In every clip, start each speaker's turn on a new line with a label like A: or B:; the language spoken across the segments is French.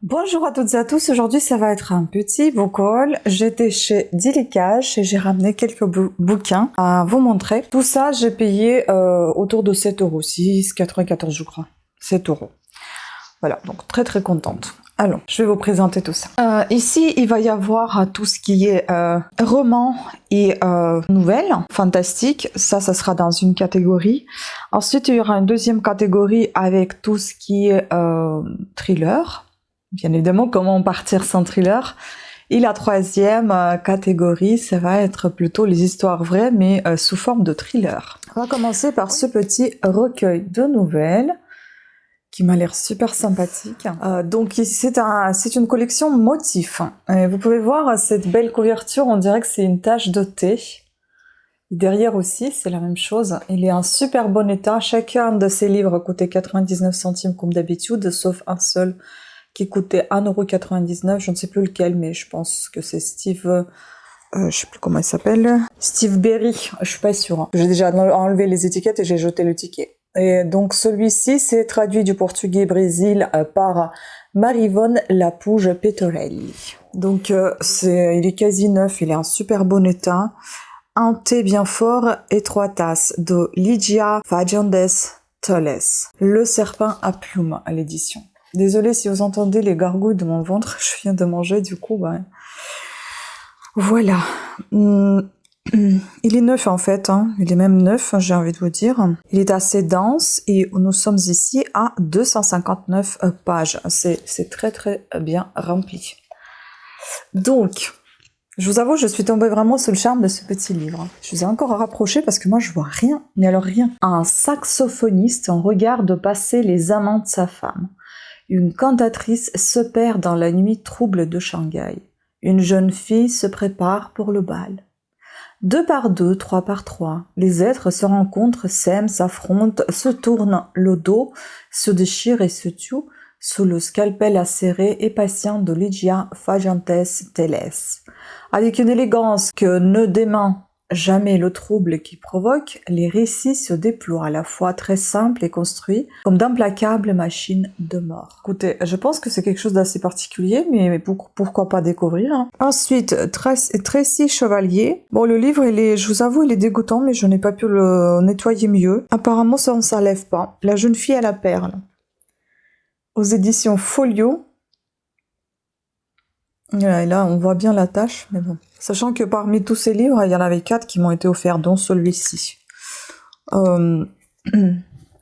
A: Bonjour à toutes et à tous, aujourd'hui ça va être un petit book haul. J'étais chez Delicache et j'ai ramené quelques bouquins à vous montrer. Tout ça j'ai payé autour de 7€, 6,94 je crois, 7€. Voilà, donc très contente. Alors, je vais vous présenter tout ça. Ici, il va y avoir tout ce qui est roman et nouvelles, fantastique. Ça sera dans une catégorie. Ensuite, il y aura une deuxième catégorie avec tout ce qui est thriller. Bien évidemment, comment partir sans thriller. Et la troisième catégorie, ça va être plutôt les histoires vraies, mais sous forme de thriller. On va commencer par ce petit recueil de nouvelles qui m'a l'air super sympathique. Donc c'est une collection motifs. Vous pouvez voir cette belle couverture, on dirait que c'est une tache de thé. Et derrière aussi, c'est la même chose. Il est en super bon état. Chacun de ces livres coûtait 99 centimes comme d'habitude, sauf un seul qui coûtait 1,99 €. Je ne sais plus lequel, mais je pense que c'est Steve... je sais plus comment il s'appelle. Steve Berry, je suis pas sûre. J'ai déjà enlevé les étiquettes et j'ai jeté le ticket. Et donc celui-ci, c'est traduit du portugais Brésil par Marivonne Lapouge Petorelli. Donc il est quasi neuf, il est en super bon état. Un thé bien fort et 3 tasses de Ligia Fajandes Toles. Le serpent à plumes à l'édition. Désolée si vous entendez les gargouilles de mon ventre, je viens de manger du coup. Voilà. Il est neuf en fait, hein. Il est même neuf, j'ai envie de vous dire. Il est assez dense et nous sommes ici à 259 pages. C'est très bien rempli. Donc, je vous avoue, je suis tombée vraiment sous le charme de ce petit livre. Je vous ai encore rapproché parce que moi je vois rien, mais alors rien. Un saxophoniste regarde passer les amants de sa femme. Une cantatrice se perd dans la nuit trouble de Shanghai. Une jeune fille se prépare pour le bal. 2 par 2, 3 par 3, les êtres se rencontrent, s'aiment, s'affrontent, se tournent le dos, se déchirent et se tuent sous le scalpel acéré et patient de Ligia Fajantes Teles. Avec une élégance que ne dément jamais le trouble qui provoque, les récits se déploient à la fois très simples et construits comme d'implacables machines de mort. Écoutez, je pense que c'est quelque chose d'assez particulier, mais pourquoi pas découvrir, hein. Ensuite, Tracy Chevalier. Bon, le livre, je vous avoue, il est dégoûtant, mais je n'ai pas pu le nettoyer mieux. Apparemment, ça ne s'enlève pas. La jeune fille à la perle. Aux éditions Folio. Et là, on voit bien la tâche, mais bon. Sachant que parmi tous ces livres, il y en avait 4 qui m'ont été offerts, dont celui-ci.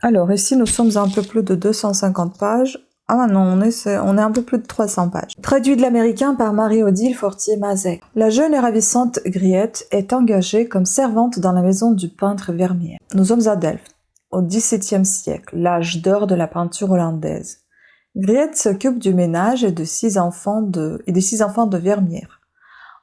A: Alors, ici, nous sommes à un peu plus de 250 pages. Ah non, on est un peu plus de 300 pages. Traduit de l'américain par Marie-Odile Fortier-Mazet. La jeune et ravissante Griette est engagée comme servante dans la maison du peintre Vermeer. Nous sommes à Delft, au XVIIe siècle, l'âge d'or de la peinture hollandaise. Griette s'occupe du ménage et des 6 enfants de Vermeer,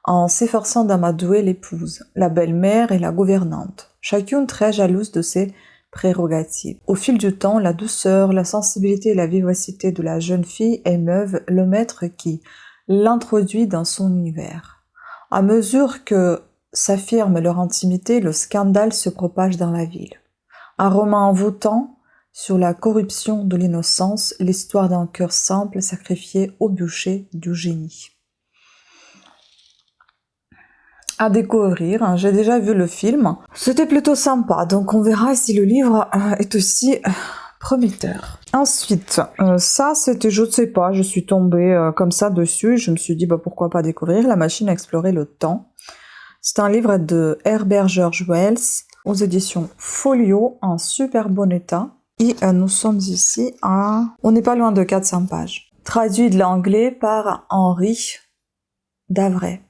A: en s'efforçant d'amadouer l'épouse, la belle-mère et la gouvernante, chacune très jalouse de ses prérogatives. Au fil du temps, la douceur, la sensibilité et la vivacité de la jeune fille émeuvent le maître qui l'introduit dans son univers. À mesure que s'affirme leur intimité, le scandale se propage dans la ville. Un roman envoûtant sur la corruption de l'innocence, l'histoire d'un cœur simple sacrifié au bûcher du génie. À découvrir, hein, j'ai déjà vu le film. C'était plutôt sympa, donc on verra si le livre est aussi prometteur. Ensuite, ça c'était, je ne sais pas, je suis tombée comme ça dessus, je me suis dit pourquoi pas découvrir La machine à explorer le temps. C'est un livre de Herbert George Wells, aux éditions Folio, en super bon état. Et nous sommes ici on n'est pas loin de 400 pages. Traduit de l'anglais par Henri Davray.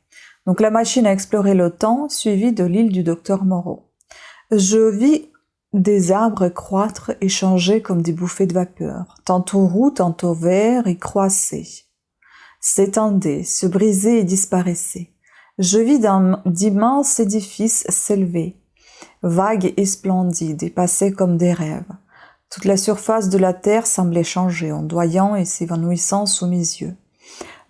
A: Donc La machine à explorer le temps, suivi de l'île du docteur Moreau. Je vis des arbres croître et changer comme des bouffées de vapeur, tantôt roux, tantôt verts et croissaient, s'étendaient, se brisaient et disparaissaient. Je vis d'immenses édifices s'élever, vagues et splendides, et passaient comme des rêves. Toute la surface de la terre semblait changer, ondoyant et s'évanouissant sous mes yeux.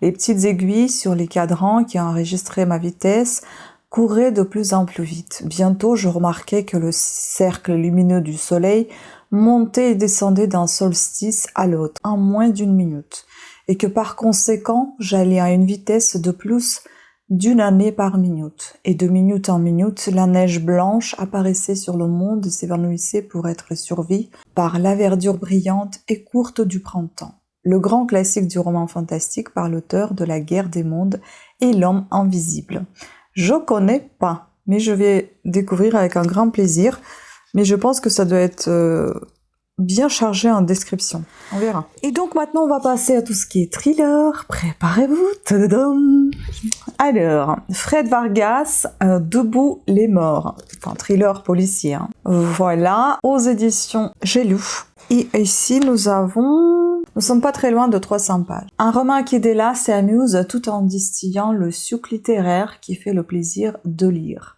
A: Les petites aiguilles sur les cadrans qui enregistraient ma vitesse couraient de plus en plus vite. Bientôt, je remarquai que le cercle lumineux du soleil montait et descendait d'un solstice à l'autre, en moins d'1 minute. et que par conséquent, j'allais à une vitesse de plus d'une année par minute. Et de minute en minute, la neige blanche apparaissait sur le monde et s'évanouissait pour être survie par la verdure brillante et courte du printemps. Le grand classique du roman fantastique par l'auteur de La guerre des mondes et l'homme invisible. Je connais pas, mais je vais découvrir avec un grand plaisir. Mais je pense que ça doit être bien chargé en description. On verra. Et donc maintenant, on va passer à tout ce qui est thriller. Préparez-vous. Tadadam. Alors, Fred Vargas, Debout les morts. Enfin, thriller policier. Hein. Voilà, aux éditions J'ai lu. Et ici, nous sommes pas très loin de 300 pages. Un roman qui délasse et amuse tout en distillant le suc littéraire qui fait le plaisir de lire.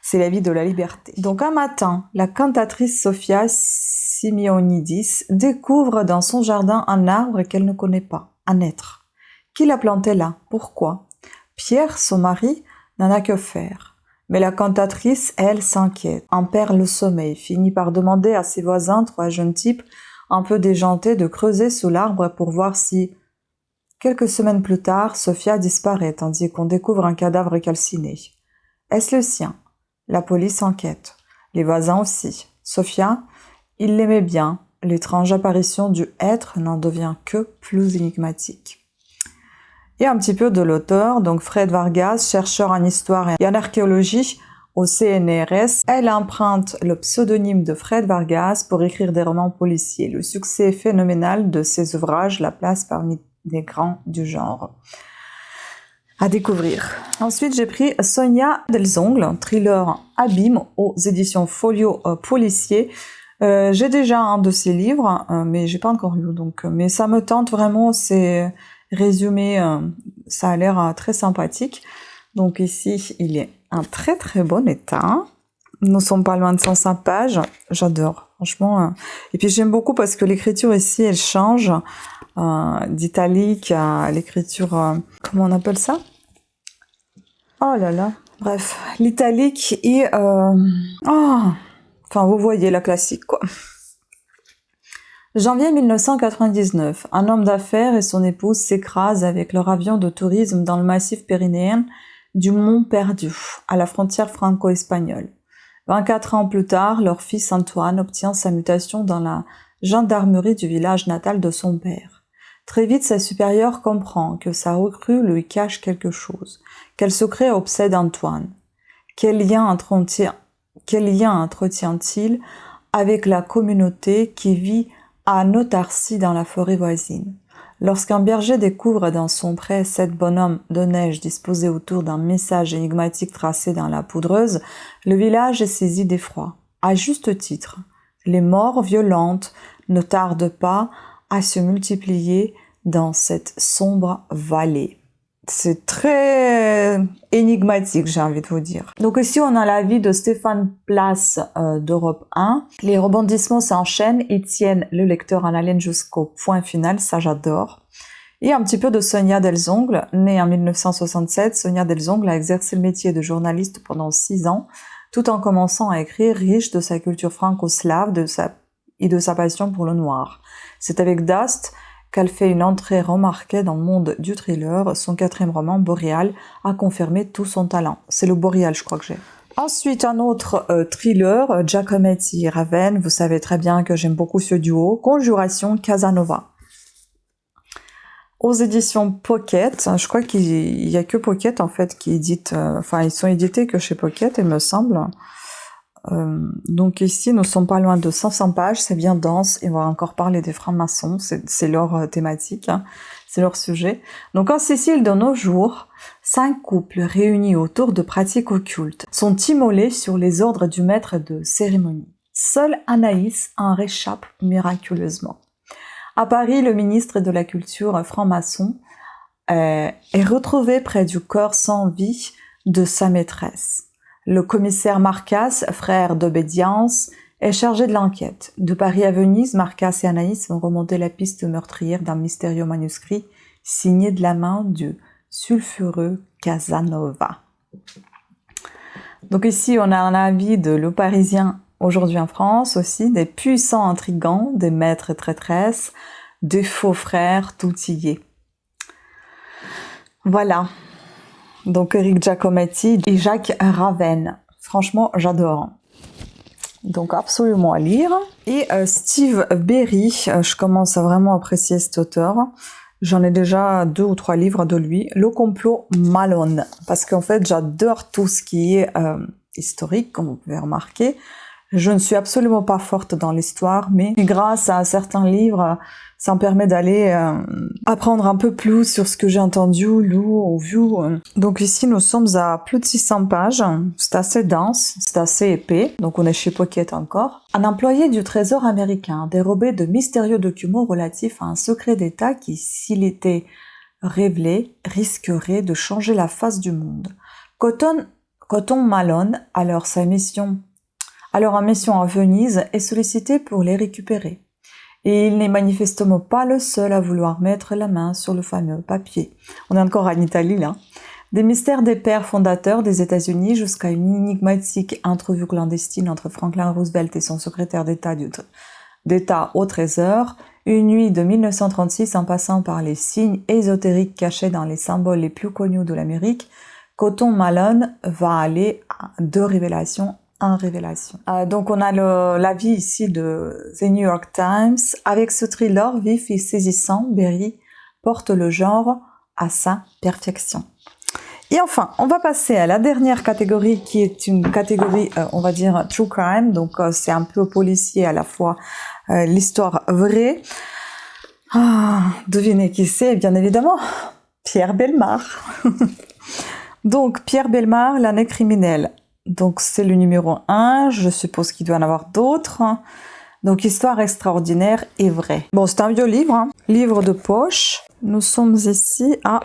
A: C'est la vie de la liberté. Donc un matin, la cantatrice Sofia Simeonidis découvre dans son jardin un arbre qu'elle ne connaît pas, un être. Qui l'a planté là? Pourquoi? Pierre, son mari, n'en a que faire. Mais la cantatrice, elle, s'inquiète, en perd le sommeil, finit par demander à ses voisins, 3 jeunes types, un peu déjantés, de creuser sous l'arbre pour voir si... Quelques semaines plus tard, Sofia disparaît, tandis qu'on découvre un cadavre calciné. Est-ce le sien? La police enquête. Les voisins aussi. Sofia, il l'aimait bien. L'étrange apparition du être n'en devient que plus énigmatique. Et un petit peu de l'auteur, donc Fred Vargas, chercheur en histoire et en archéologie au CNRS, elle emprunte le pseudonyme de Fred Vargas pour écrire des romans policiers. Le succès phénoménal de ses ouvrages la place parmi des grands du genre. À découvrir. Ensuite, j'ai pris Sonia Delzongle, thriller Abîme aux éditions Folio policier. J'ai déjà un de ses livres, mais j'ai pas encore lu, donc, mais ça me tente vraiment, c'est résumé, ça a l'air très sympathique. Donc ici, il est en très très bon état. Nous sommes pas loin de 105 pages. J'adore, franchement. Et puis j'aime beaucoup parce que l'écriture ici, elle change d'italique à l'écriture, comment on appelle ça? Oh là là. Bref, l'italique et... enfin, vous voyez la classique, quoi. Janvier 1999, un homme d'affaires et son épouse s'écrasent avec leur avion de tourisme dans le massif pyrénéen du Mont Perdu, à la frontière franco-espagnole. 24 ans plus tard, leur fils Antoine obtient sa mutation dans la gendarmerie du village natal de son père. Très vite, sa supérieure comprend que sa recrue lui cache quelque chose. Quel secret obsède Antoine? Quel lien entretient-il avec la communauté qui vit à Notarcy dans la forêt voisine? Lorsqu'un berger découvre dans son pré 7 bonhommes de neige disposés autour d'un message énigmatique tracé dans la poudreuse, le village est saisi d'effroi. À juste titre, les morts violentes ne tardent pas à se multiplier dans cette sombre vallée. C'est très énigmatique, j'ai envie de vous dire. Donc ici, on a la vie de Stéphane Place d'Europe 1. Les rebondissements s'enchaînent et tiennent le lecteur en haleine jusqu'au point final, ça j'adore. Et un petit peu de Sonia Delzongle, née en 1967. Sonia Delzongle a exercé le métier de journaliste pendant 6 ans, tout en commençant à écrire, riche de sa culture franco-slave et de sa passion pour le noir. C'est avec Dust qu'elle fait une entrée remarquée dans le monde du thriller. Son 4e roman, Boréal, a confirmé tout son talent. C'est le Boréal, je crois que j'ai. Ensuite, un autre thriller, Giacometti et Raven. Vous savez très bien que j'aime beaucoup ce duo. Conjuration Casanova. Aux éditions Pocket. Je crois qu'il y a que Pocket, en fait, qui édite... enfin, ils sont édités que chez Pocket, il me semble. Donc ici, nous sommes pas loin de 500 pages, c'est bien dense, et on va encore parler des francs-maçons, c'est leur thématique, hein, c'est leur sujet. Donc en Sicile de nos jours, 5 couples réunis autour de pratiques occultes sont immolés sur les ordres du maître de cérémonie. Seule Anaïs en réchappe miraculeusement. À Paris, le ministre de la Culture franc-maçon est retrouvé près du corps sans vie de sa maîtresse. Le commissaire Marcas, frère d'Obédience, est chargé de l'enquête. De Paris à Venise, Marcas et Anaïs vont remonter la piste meurtrière d'un mystérieux manuscrit signé de la main du sulfureux Casanova. Donc ici, on a un avis de Le Parisien aujourd'hui en France aussi, des puissants intrigants, des maîtres et traîtresses, des faux frères tout y est. Voilà. Donc Eric Giacometti et Jacques Raven. Franchement, j'adore. Donc absolument à lire. Et Steve Berry, je commence à vraiment apprécier cet auteur. J'en ai déjà 2 ou 3 livres de lui. Le complot Malone. Parce qu'en fait, j'adore tout ce qui est historique, comme vous pouvez remarquer. Je ne suis absolument pas forte dans l'histoire, mais grâce à certains livres, ça me permet d'aller apprendre un peu plus sur ce que j'ai entendu, lu ou vu. Donc ici, nous sommes à plus de 600 pages. C'est assez dense, c'est assez épais. Donc on est chez Pocket encore. Un employé du Trésor américain dérobait de mystérieux documents relatifs à un secret d'État qui, s'il était révélé, risquerait de changer la face du monde. Cotton Malone, alors en mission à Venise, est sollicité pour les récupérer. Et il n'est manifestement pas le seul à vouloir mettre la main sur le fameux papier. On est encore en Italie, là. Des mystères des pères fondateurs des États-Unis jusqu'à une énigmatique entrevue clandestine entre Franklin Roosevelt et son secrétaire d'État au Trésor, une nuit de 1936 en passant par les signes ésotériques cachés dans les symboles les plus connus de l'Amérique, Cotton Malone va aller de révélation en révélation. Donc on a l'avis ici de The New York Times. Avec ce thriller vif et saisissant, Berry porte le genre à sa perfection. Et enfin, on va passer à la dernière catégorie qui est une catégorie, on va dire, true crime. Donc c'est un peu policier à la fois l'histoire vraie. Devinez qui c'est, bien évidemment, Pierre Bellemare. Donc Pierre Bellemare, l'année criminelle. Donc c'est le numéro 1, je suppose qu'il doit en avoir d'autres. Donc histoire extraordinaire et vraie. Bon, c'est un vieux livre, hein. Livre de poche. Nous sommes ici à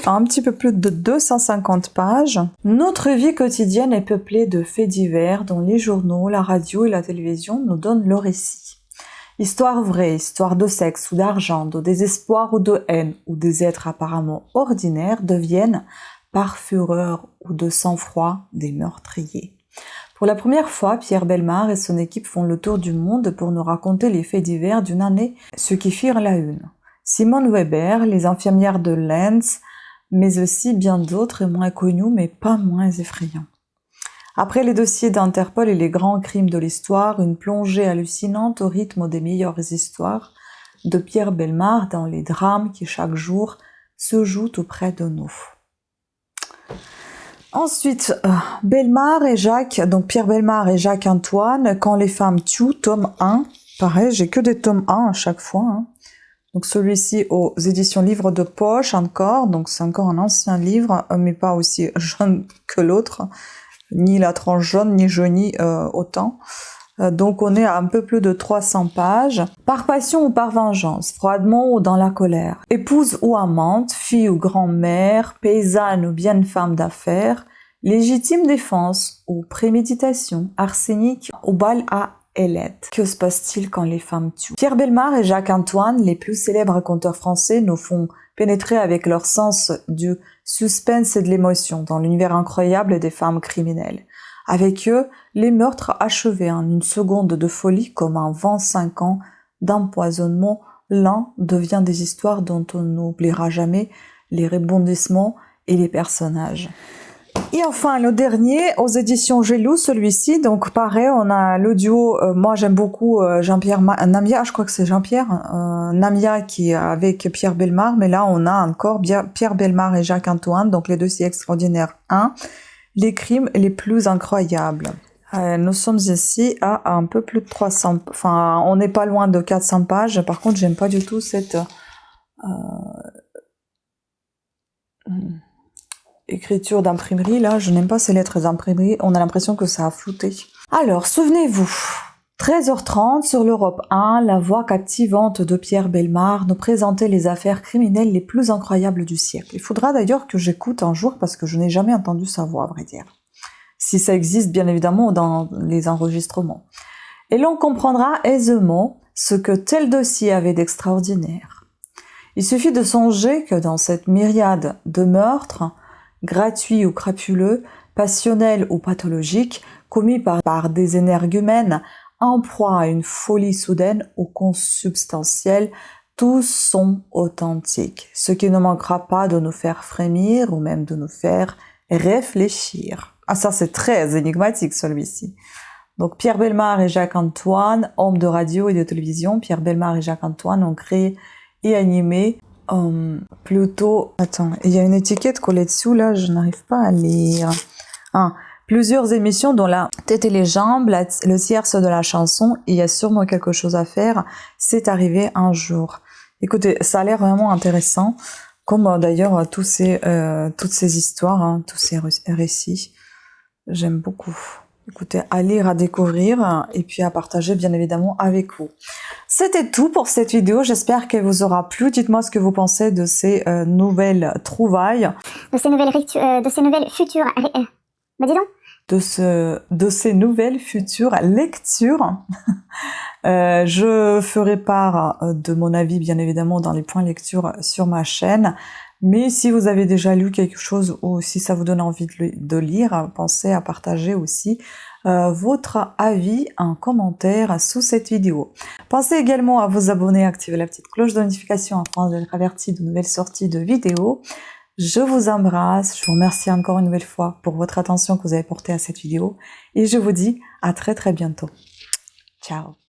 A: un petit peu plus de 250 pages. Notre vie quotidienne est peuplée de faits divers dont les journaux, la radio et la télévision nous donnent le récit. Histoire vraie, histoire de sexe ou d'argent, de désespoir ou de haine, ou des êtres apparemment ordinaires deviennent par fureur ou de sang-froid des meurtriers. Pour la première fois, Pierre Bellemare et son équipe font le tour du monde pour nous raconter les faits divers d'une année, ceux qui firent la une. Simone Weber, les infirmières de Lens, mais aussi bien d'autres moins connus mais pas moins effrayants. Après les dossiers d'Interpol et les grands crimes de l'histoire, une plongée hallucinante au rythme des meilleures histoires de Pierre Bellemare dans les drames qui chaque jour se jouent auprès de nous. Ensuite, Bellemare et Jacques, donc Pierre Bellemare et Jacques Antoine, Quand les femmes tuent, tome 1. Pareil, j'ai que des tomes 1 à chaque fois. Hein. Donc celui-ci aux éditions Livres de Poche encore, donc c'est encore un ancien livre, mais pas aussi jaune que l'autre, ni la tranche jaune, ni jaunie autant. Donc on est à un peu plus de 300 pages. Par passion ou par vengeance, froidement ou dans la colère. Épouse ou amante, fille ou grand-mère, paysanne ou bien femme d'affaires, légitime défense ou préméditation, arsenic ou balle à ailette. Que se passe-t-il quand les femmes tuent? Pierre Bellemare et Jacques Antoine, les plus célèbres conteurs français, nous font pénétrer avec leur sens du suspense et de l'émotion dans l'univers incroyable des femmes criminelles. Avec eux, les meurtres achevés en une seconde de folie comme en 25 ans d'empoisonnement lent devient des histoires dont on n'oubliera jamais les rebondissements et les personnages. Et enfin, le dernier, aux éditions Gelou, celui-ci, donc pareil, on a l'audio, moi j'aime beaucoup Jean-Pierre Namia, je crois que c'est Jean-Pierre Namia qui est avec Pierre Bellemare, mais là on a encore Pierre Bellemare et Jacques Antoine, donc les dossiers extraordinaires 1. Les crimes les plus incroyables. Nous sommes ici à un peu plus de 300... Enfin, on n'est pas loin de 400 pages. Par contre, j'aime pas du tout cette écriture d'imprimerie. Là, je n'aime pas ces lettres d'imprimerie. On a l'impression que ça a flouté. Alors, souvenez-vous. 13h30 sur l'Europe 1, la voix captivante de Pierre Bellemare nous présentait les affaires criminelles les plus incroyables du siècle. Il faudra d'ailleurs que j'écoute un jour parce que je n'ai jamais entendu sa voix, à vrai dire. Si ça existe bien évidemment dans les enregistrements. Et l'on comprendra aisément ce que tel dossier avait d'extraordinaire. Il suffit de songer que dans cette myriade de meurtres, gratuits ou crapuleux, passionnels ou pathologiques, commis par des énergumènes, en proie à une folie soudaine ou consubstantielle, tous sont authentiques, ce qui ne manquera pas de nous faire frémir ou même de nous faire réfléchir. Ah ça c'est très énigmatique celui-ci. Donc Pierre Bellemare et Jacques-Antoine, hommes de radio et de télévision, Pierre Bellemare et Jacques-Antoine ont créé et animé plutôt... Attends, il y a une étiquette collée dessous là, je n'arrive pas à lire. Ah, plusieurs émissions dont la tête et les jambes, le tierce de la chanson, il y a sûrement quelque chose à faire, c'est arrivé un jour. Écoutez, ça a l'air vraiment intéressant, comme d'ailleurs toutes ces histoires, hein, tous ces récits. J'aime beaucoup. Écoutez, à lire, à découvrir et puis à partager bien évidemment avec vous. C'était tout pour cette vidéo, j'espère qu'elle vous aura plu. Dites-moi ce que vous pensez de ces nouvelles trouvailles.
B: De ces nouvelles futures... Bah dis donc.
A: De ces nouvelles futures lectures. Je ferai part de mon avis bien évidemment dans les points lecture sur ma chaîne. Mais si vous avez déjà lu quelque chose ou si ça vous donne envie de lire, pensez à partager aussi votre avis en commentaire sous cette vidéo. Pensez également à vous abonner, à activer la petite cloche de notification afin d'être averti de nouvelles sorties de vidéos. Je vous embrasse, je vous remercie encore une nouvelle fois pour votre attention que vous avez portée à cette vidéo et je vous dis à très bientôt. Ciao.